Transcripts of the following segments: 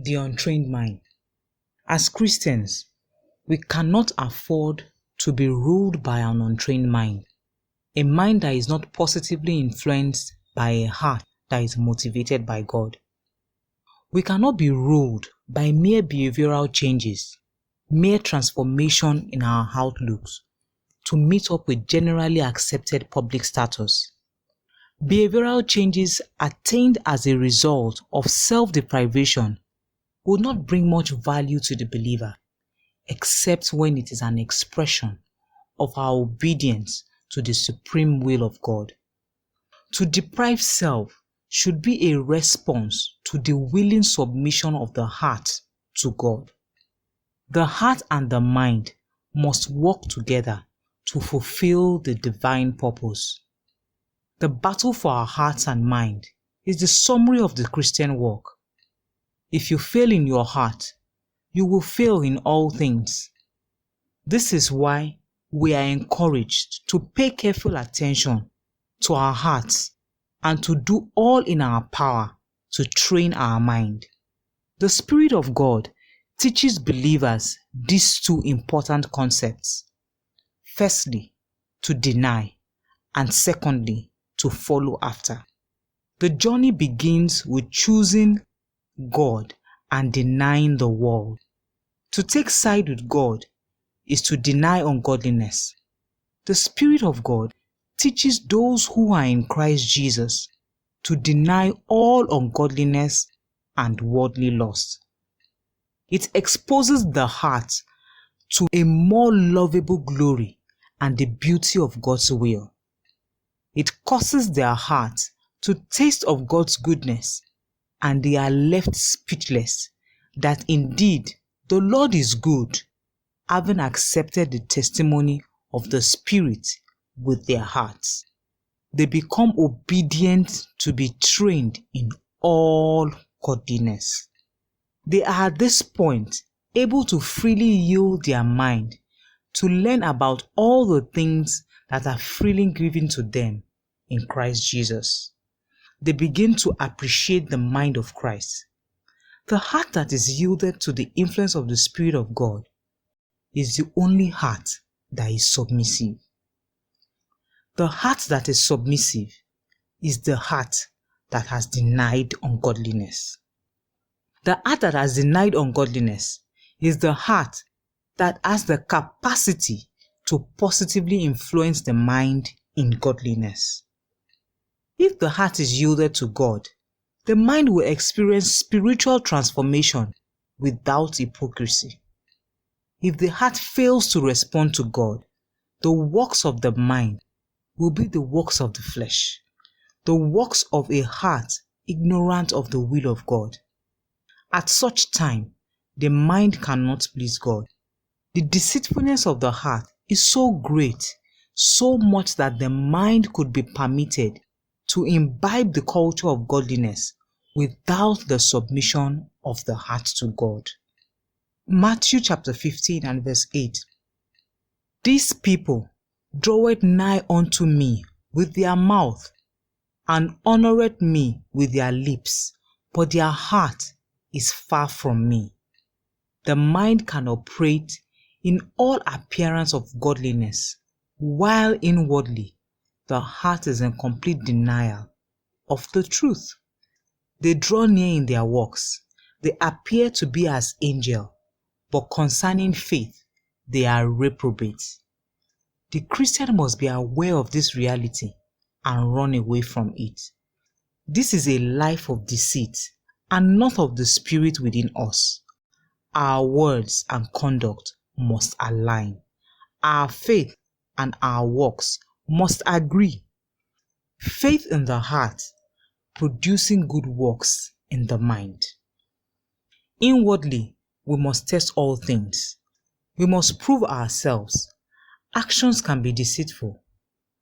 The untrained mind. As Christians, we cannot afford to be ruled by an untrained mind, a mind that is not positively influenced by a heart that is motivated by God. We cannot be ruled by mere behavioral changes, mere transformation in our outlooks to meet up with generally accepted public status. Behavioral changes attained as a result of self-deprivation will not bring much value to the believer, except when it is an expression of our obedience to the supreme will of God. To deprive self should be a response to the willing submission of the heart to God. The heart and the mind must work together to fulfill the divine purpose. The battle for our hearts and mind is the summary of the Christian walk. If you fail in your heart, you will fail in all things. This is why we are encouraged to pay careful attention to our hearts and to do all in our power to train our mind. The Spirit of God teaches believers these two important concepts. Firstly, to deny, and secondly, to follow after. The journey begins with choosing God and denying the world. To take side with God is to deny ungodliness. The Spirit of God teaches those who are in Christ Jesus to deny all ungodliness and worldly lust. It exposes the heart to a more lovable glory and the beauty of God's will. It causes their hearts to taste of God's goodness, and they are left speechless that indeed the Lord is good, having accepted the testimony of the Spirit with their hearts. They become obedient to be trained in all godliness. They are at this point able to freely yield their mind to learn about all the things that are freely given to them in Christ Jesus. They begin to appreciate the mind of Christ. The heart that is yielded to the influence of the Spirit of God is the only heart that is submissive. The heart that is submissive is the heart that has denied ungodliness. The heart that has denied ungodliness is the heart that has the capacity to positively influence the mind in godliness. If the heart is yielded to God, the mind will experience spiritual transformation without hypocrisy. If the heart fails to respond to God, the works of the mind will be the works of the flesh, the works of a heart ignorant of the will of God. At such time, the mind cannot please God. The deceitfulness of the heart is so great, so much that the mind could be permitted to imbibe the culture of godliness without the submission of the heart to God. Matthew chapter 15 and verse 8. These people draweth nigh unto me with their mouth, and honoureth me with their lips, but their heart is far from me. The mind can operate in all appearance of godliness, while inwardly the heart is in complete denial of the truth. They draw near in their works. They appear to be as angels, but concerning faith, they are reprobates. The Christian must be aware of this reality and run away from it. This is a life of deceit and not of the Spirit within us. Our words and conduct must align. Our faith and our works must agree. Faith in the heart, producing good works in the mind. Inwardly, we must test all things. We must prove ourselves. Actions can be deceitful.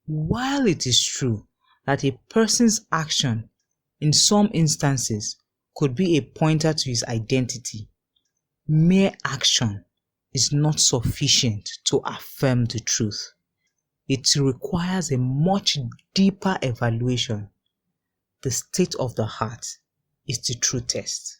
While it is true that a person's action in some instances could be a pointer to his identity, mere action is not sufficient to affirm the truth. It requires a much deeper evaluation. The state of the heart is the true test.